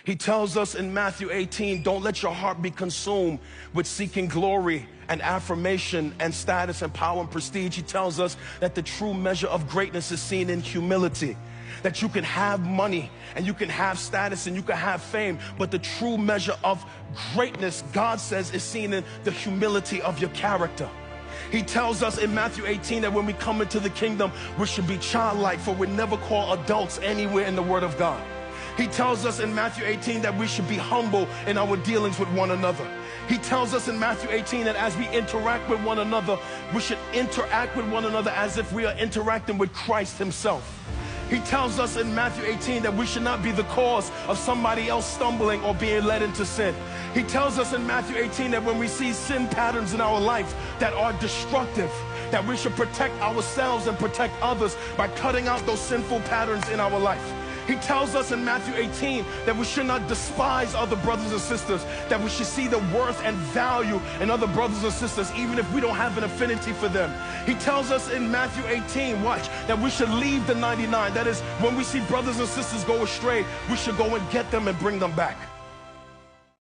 He tells us in Matthew 18, don't let your heart be consumed with seeking glory and affirmation and status and power and prestige. He tells us that the true measure of greatness is seen in humility. That you can have money and you can have status and you can have fame, but the true measure of greatness, God says, is seen in the humility of your character. He tells us in Matthew 18 that when we come into the kingdom, we should be childlike, for we're never called adults anywhere in the Word of God. He tells us in Matthew 18 that we should be humble in our dealings with one another. He tells us in Matthew 18 that as we interact with one another, we should interact with one another as if we are interacting with Christ himself. He tells us in Matthew 18 that we should not be the cause of somebody else stumbling or being led into sin. He tells us in Matthew 18 that when we see sin patterns in our life that are destructive, that we should protect ourselves and protect others by cutting out those sinful patterns in our life. He tells us in Matthew 18 that we should not despise other brothers and sisters, that we should see the worth and value in other brothers and sisters, even if we don't have an affinity for them. He tells us in Matthew 18, watch, that we should leave the 99. That is, when we see brothers and sisters go astray, we should go and get them and bring them back.